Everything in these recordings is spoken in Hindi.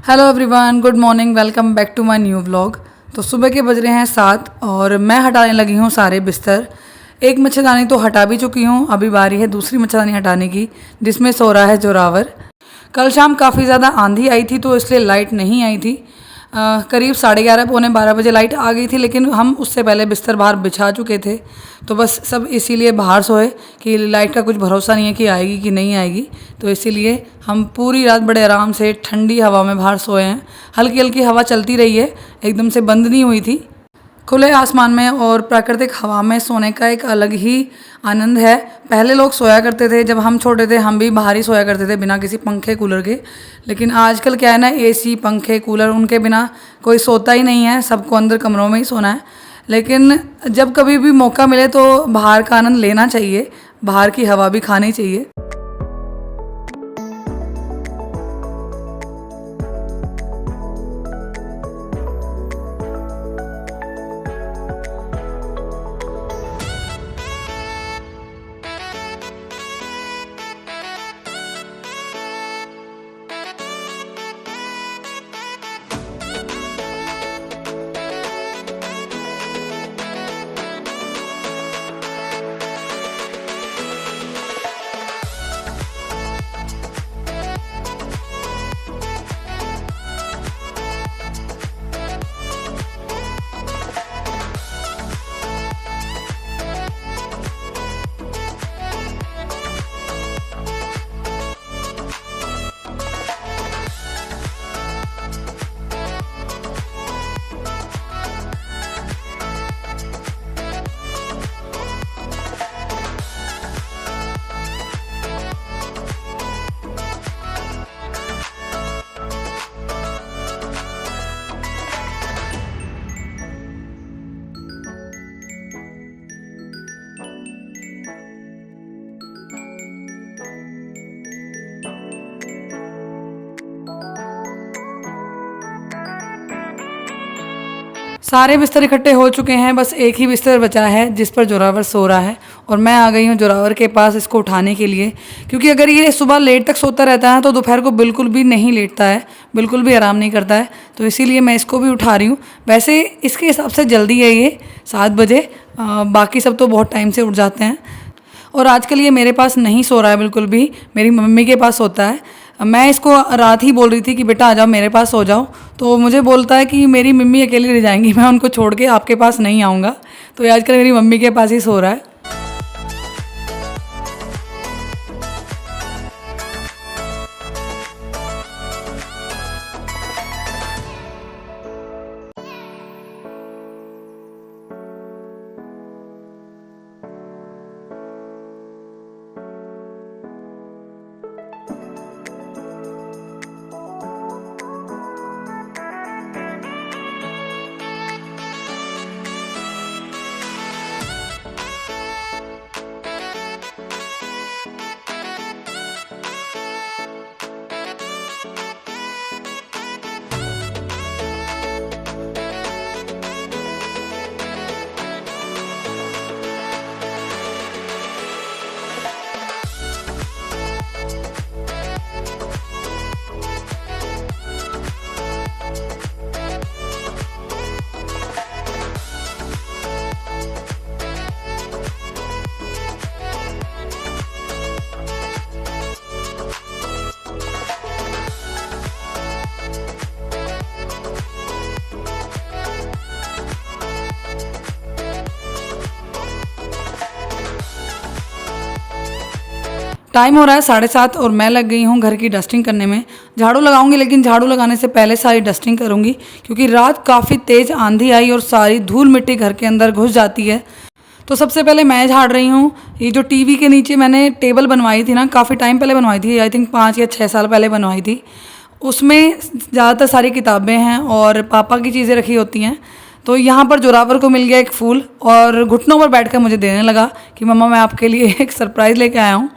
Hello everyone, good morning, welcome back to my new vlog. तो सुबह के बज रहे हैं 7 और मैं हटाने लगी हूँ सारे बिस्तर। एक मच्छरदानी तो हटा भी चुकी हूँ, अभी बारी है दूसरी मच्छरदानी हटाने की जिसमें सो रहा है जोरावर। कल शाम काफ़ी ज़्यादा आंधी आई थी तो इसलिए लाइट नहीं आई थी। करीब 11:30 पौने 12 बजे लाइट आ गई थी, लेकिन हम उससे पहले बिस्तर बाहर बिछा चुके थे। तो बस सब इसीलिए बाहर सोए कि लाइट का कुछ भरोसा नहीं है कि आएगी कि नहीं आएगी। तो इसीलिए हम पूरी रात बड़े आराम से ठंडी हवा में बाहर सोए हैं। हल्की हल्की हवा चलती रही है, एकदम से बंद नहीं हुई थी। खुले आसमान में और प्राकृतिक हवा में सोने का एक अलग ही आनंद है। पहले लोग सोया करते थे, जब हम छोटे थे हम भी बाहर ही सोया करते थे बिना किसी पंखे कूलर के। लेकिन आजकल क्या है ना, एसी पंखे कूलर उनके बिना कोई सोता ही नहीं है, सबको अंदर कमरों में ही सोना है। लेकिन जब कभी भी मौका मिले तो बाहर का आनंद लेना चाहिए, बाहर की हवा भी खानी चाहिए। सारे बिस्तर इकट्ठे हो चुके हैं, बस एक ही बिस्तर बचा है जिस पर जोरावर सो रहा है। और मैं आ गई हूँ जोरावर के पास इसको उठाने के लिए, क्योंकि अगर ये सुबह लेट तक सोता रहता है तो दोपहर को बिल्कुल भी नहीं लेटता है, बिल्कुल भी आराम नहीं करता है। तो इसीलिए मैं इसको भी उठा रही हूँ। वैसे इसके हिसाब से जल्दी है ये 7 बजे, बाकी सब तो बहुत टाइम से उठ जाते हैं। और आजकल ये मेरे पास नहीं सो रहा है बिल्कुल भी, मेरी मम्मी के पास सोता है। मैं इसको रात ही बोल रही थी कि बेटा आ जाओ मेरे पास सो जाओ, तो मुझे बोलता है कि मेरी मम्मी अकेली रह जाएंगी, मैं उनको छोड़ के आपके पास नहीं आऊँगा। तो ये आजकल मेरी मम्मी के पास ही सो रहा है। टाइम हो रहा है 7:30 और मैं लग गई हूँ घर की डस्टिंग करने में। झाड़ू लगाऊंगी, लेकिन झाड़ू लगाने से पहले सारी डस्टिंग करूंगी, क्योंकि रात काफ़ी तेज़ आंधी आई और सारी धूल मिट्टी घर के अंदर घुस जाती है। तो सबसे पहले मैं झाड़ रही हूँ। ये जो टीवी के नीचे मैंने टेबल बनवाई थी ना, काफ़ी टाइम पहले बनवाई थी, आई थिंक 5 या 6 साल पहले बनवाई थी। उसमें ज़्यादातर सारी किताबें हैं और पापा की चीज़ें रखी होती हैं। तो यहाँ पर जोरावर को मिल गया एक फूल और घुटनों पर बैठकर मुझे देने लगा कि मम्मा मैं आपके लिए एक सरप्राइज़ लेके आया हूँ।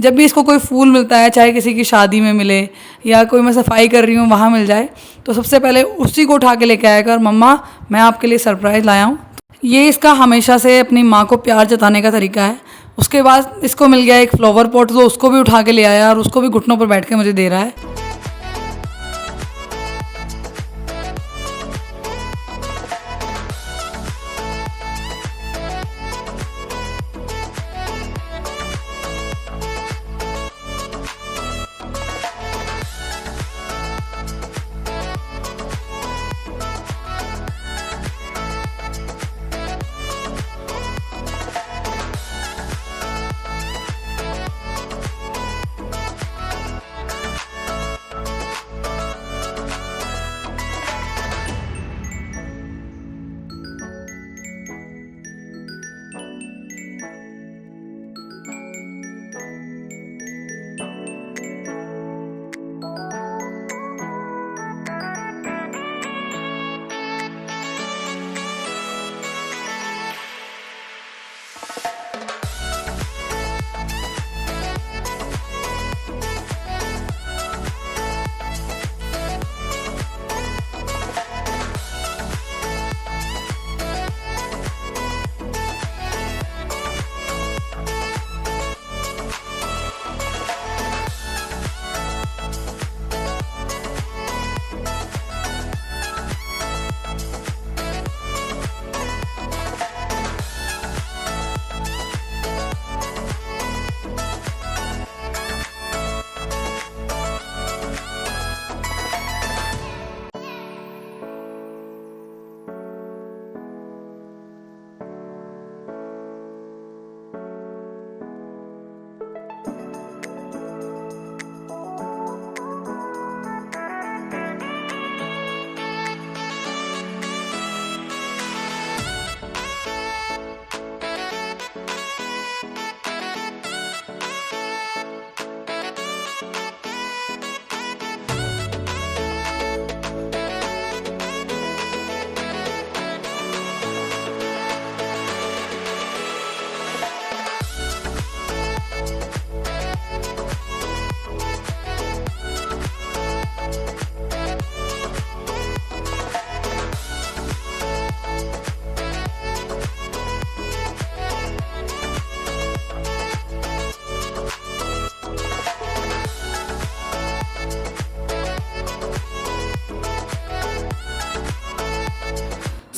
जब भी इसको कोई फूल मिलता है, चाहे किसी की शादी में मिले या कोई मैं सफाई कर रही हूँ वहाँ मिल जाए, तो सबसे पहले उसी को उठा के लेके आया कर, मम्मा मैं आपके लिए सरप्राइज़ लाया हूँ। ये इसका हमेशा से अपनी माँ को प्यार जताने का तरीका है। उसके बाद इसको मिल गया एक फ्लावर पॉट, तो उसको भी उठा के ले आया और उसको भी घुटनों पर बैठ के मुझे दे रहा है।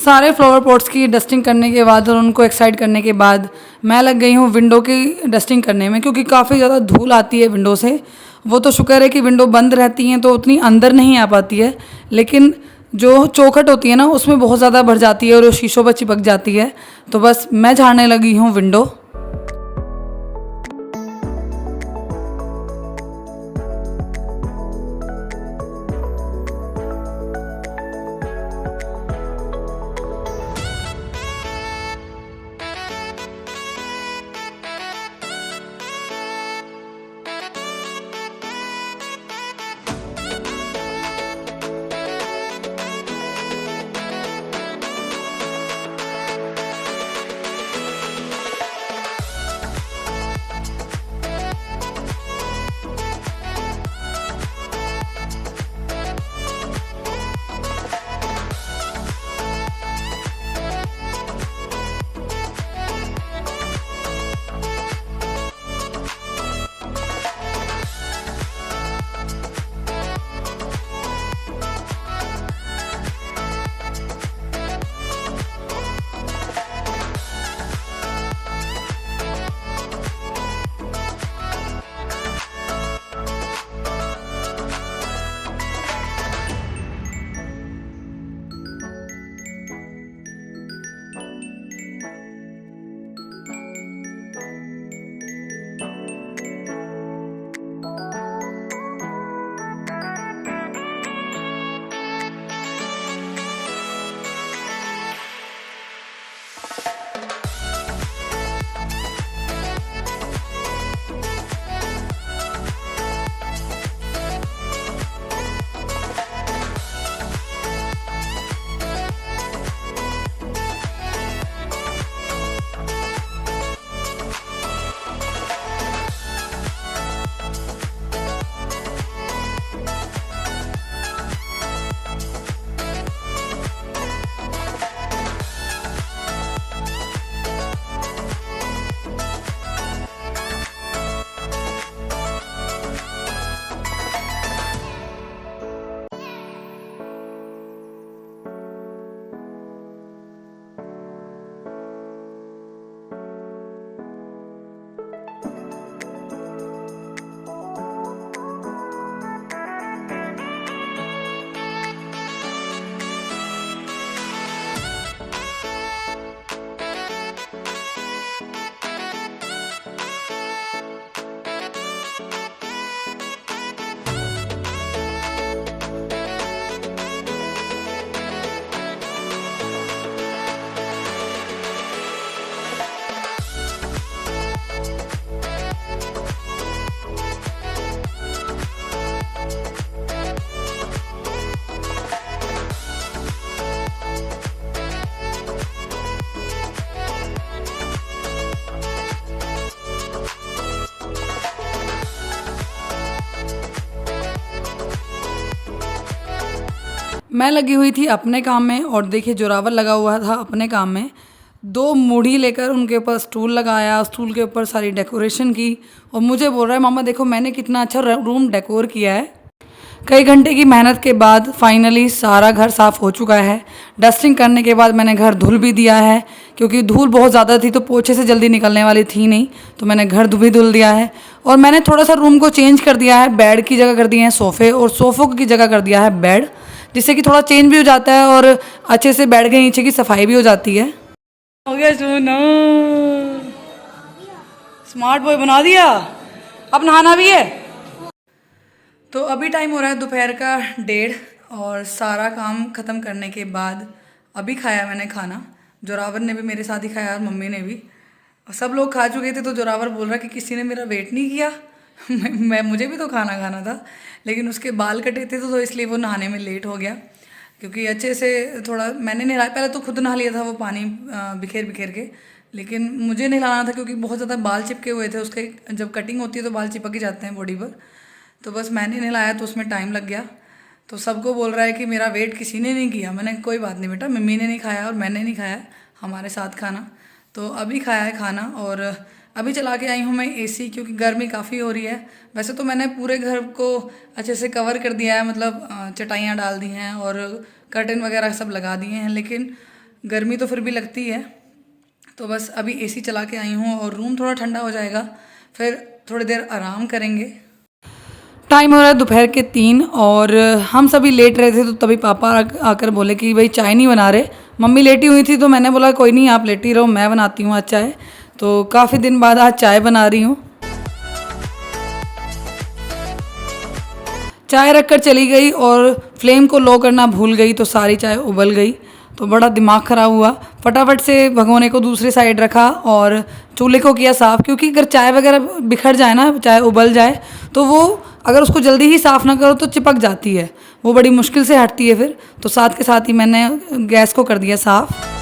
सारे फ्लावर पॉट्स की डस्टिंग करने के बाद और उनको एक्साइड करने के बाद मैं लग गई हूँ विंडो की डस्टिंग करने में, क्योंकि काफ़ी ज़्यादा धूल आती है विंडो से। वो तो शुक्र है कि विंडो बंद रहती हैं तो उतनी अंदर नहीं आ पाती है, लेकिन जो चौखट होती है ना उसमें बहुत ज़्यादा भर जाती है और वो शीशों पर चिपक जाती है। तो बस मैं झाड़ने लगी हूँ विंडो। मैं लगी हुई थी अपने काम में और देखिए जोरावर लगा हुआ था अपने काम में। दो मूढ़ी लेकर उनके ऊपर स्टूल लगाया, स्टूल के ऊपर सारी डेकोरेशन की और मुझे बोल रहा है मामा देखो मैंने कितना अच्छा रूम डेकोर किया है। कई घंटे की मेहनत के बाद फाइनली सारा घर साफ़ हो चुका है। डस्टिंग करने के बाद मैंने घर धुल भी दिया है, क्योंकि धूल बहुत ज़्यादा थी तो पोछे से जल्दी निकलने वाली थी नहीं, तो मैंने घर भी धुल दिया है। और मैंने थोड़ा सा रूम को चेंज कर दिया है, बेड की जगह कर दिए हैं सोफ़े और सोफ़ों की जगह कर दिया है बेड, जिससे कि थोड़ा चेंज भी हो जाता है और अच्छे से बेड के नीचे की सफाई भी हो जाती है। हो गया सोना, स्मार्ट बॉय बना दिया। अब नहाना भी है। तो अभी टाइम हो रहा है दोपहर का 1:30 और सारा काम ख़त्म करने के बाद अभी खाया मैंने खाना। जोरावर ने भी मेरे साथ ही खाया और मम्मी ने भी। सब लोग खा चुके थे तो जोरावर बोल रहा कि किसी ने मेरा वेट नहीं किया। मैं मुझे भी तो खाना खाना था, लेकिन उसके बाल कटे थे तो इसलिए वो नहाने में लेट हो गया, क्योंकि अच्छे से थोड़ा मैंने नहलाया। पहले तो खुद नहा लिया था वो पानी बिखेर बिखेर के, लेकिन मुझे नहलाना था क्योंकि बहुत ज़्यादा बाल चिपके हुए थे उसके। जब कटिंग होती है तो बाल चिपक ही जाते हैं बॉडी पर, तो बस मैंने नहलाया तो उसमें टाइम लग गया। तो सबको बोल रहा है कि मेरा वेट किसी ने नहीं किया। मैंने कोई बात नहीं बेटा, मम्मी ने नहीं खाया और मैंने नहीं खाया हमारे साथ खाना। तो अभी खाया है खाना और अभी चला के आई हूँ मैं एसी, क्योंकि गर्मी काफ़ी हो रही है। वैसे तो मैंने पूरे घर को अच्छे से कवर कर दिया है, मतलब चटाइयाँ डाल दी हैं और कर्टन वगैरह सब लगा दिए हैं, लेकिन गर्मी तो फिर भी लगती है। तो बस अभी एसी चला के आई हूँ और रूम थोड़ा ठंडा हो जाएगा, फिर थोड़ी देर आराम करेंगे। टाइम हो रहा है दोपहर के 3 और हम सभी लेट रहे थे, तो तभी पापा आकर बोले कि भाई चाय नहीं बना रहे। मम्मी लेटी हुई थी तो मैंने बोला कोई नहीं, आप लेटी रहो, मैं बनाती हूँ आज चाय। तो काफ़ी दिन बाद आज चाय बना रही हूँ। चाय रखकर चली गई और फ्लेम को लो करना भूल गई, तो सारी चाय उबल गई। तो बड़ा दिमाग ख़राब हुआ। फटाफट से भगोने को दूसरी साइड रखा और चूल्हे को किया साफ़, क्योंकि अगर चाय वगैरह बिखर जाए ना, चाय उबल जाए, तो वो अगर उसको जल्दी ही साफ़ ना करो तो चिपक जाती है, वो बड़ी मुश्किल से हटती है फिर। तो साथ के साथ ही मैंने गैस को कर दिया साफ़।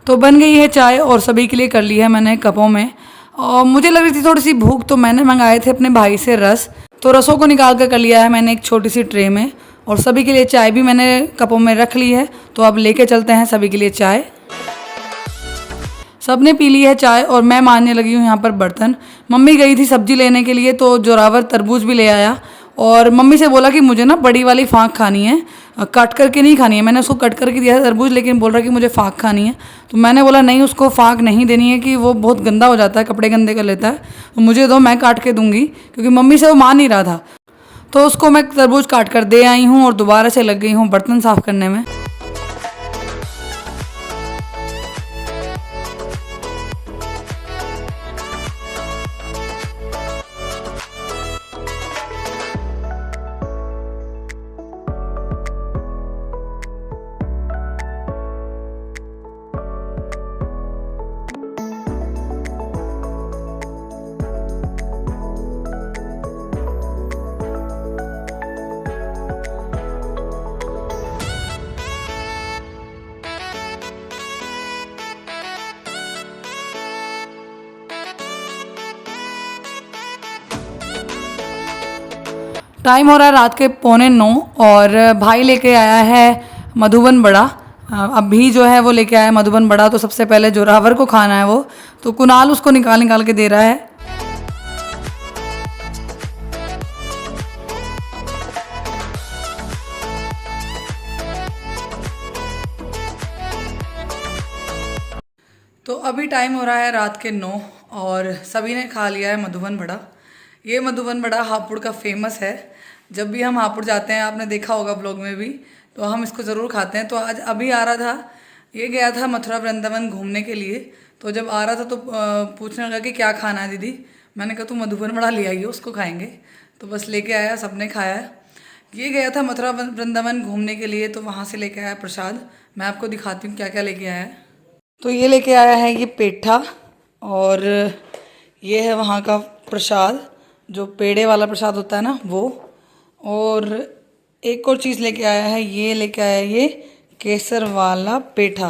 तो बन गई है चाय और सभी के लिए कर ली है मैंने कपों में। और मुझे लग रही थी थोड़ी सी भूख, तो मैंने मंगाए थे अपने भाई से रस, तो रसों को निकाल कर लिया है मैंने एक छोटी सी ट्रे में। और सभी के लिए चाय भी मैंने कपों में रख ली है, तो अब लेके चलते हैं सभी के लिए चाय। सब ने पी ली है चाय और मैं मांजने लगी हूँ यहाँ पर बर्तन। मम्मी गई थी सब्जी लेने के लिए, तो जोरावर तरबूज भी ले आया और मम्मी से बोला कि मुझे ना बड़ी वाली फाँक खानी है, कट करके नहीं खानी है। मैंने उसको कट करके दिया था तरबूज, लेकिन बोल रहा कि मुझे फाँक खानी है। तो मैंने बोला नहीं, उसको फाँक नहीं देनी है कि वो बहुत गंदा हो जाता है, कपड़े गंदे कर लेता है। तो मुझे दो, मैं काट के दूंगी, क्योंकि मम्मी से वो मान नहीं रहा था। तो उसको मैं तरबूज काट कर दे आई हूँ और दोबारा से लग गई हूँ बर्तन साफ़ करने में। टाइम हो रहा है रात के 8:45 और भाई लेके आया है मधुबन बड़ा। अभी जो है वो लेके आया है मधुबन बड़ा। तो सबसे पहले जोरावर को खाना है वो, तो कुणाल उसको निकाल निकाल के दे रहा है। तो अभी टाइम हो रहा है रात के 9 और सभी ने खा लिया है मधुबन बड़ा। ये मधुबन बड़ा हापुड़ का फेमस है। जब भी हम हापुड़ जाते हैं, आपने देखा होगा ब्लॉग में भी, तो हम इसको ज़रूर खाते हैं। तो आज अभी आ रहा था, ये गया था मथुरा वृंदावन घूमने के लिए। तो जब आ रहा था तो पूछने लगा कि क्या खाना है दीदी। मैंने कहा तू मधुबन बड़ा ले आइए, उसको खाएंगे। तो बस लेके आया, सबने खाया। ये गया था मथुरा वृंदावन घूमने के लिए, तो वहाँ से लेके आया प्रसाद। मैं आपको दिखाती हूँ क्या क्या लेके आया है। तो ये लेके आया है ये पेठा, और ये है वहाँ का प्रसाद, जो पेड़े वाला प्रसाद होता है ना वो। और एक और चीज़ लेके आया है, ये लेके आया है ये केसर वाला पेठा।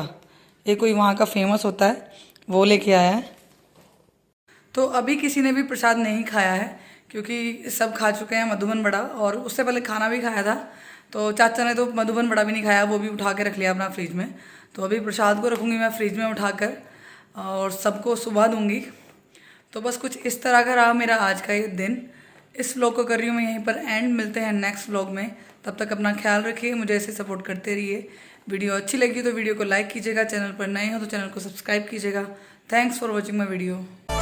ये कोई वहाँ का फेमस होता है, वो लेके आया है। तो अभी किसी ने भी प्रसाद नहीं खाया है, क्योंकि सब खा चुके हैं मधुबन बड़ा, और उससे पहले खाना भी खाया था। तो चाचा ने तो मधुबन बड़ा भी नहीं खाया, वो भी उठा के रख लिया अपना फ्रिज में। तो अभी प्रसाद को रखूँगी मैं फ्रिज में उठाकर और सबको सुबह दूँगी। तो बस कुछ इस तरह का रहा मेरा आज का ये दिन। इस व्लॉग को कर रही हूँ मैं यहीं पर एंड। मिलते हैं नेक्स्ट व्लॉग में, तब तक अपना ख्याल रखिए, मुझे ऐसे सपोर्ट करते रहिए। वीडियो अच्छी लगी तो वीडियो को लाइक कीजिएगा, चैनल पर नए हो तो चैनल को सब्सक्राइब कीजिएगा। Thanks for watching my video.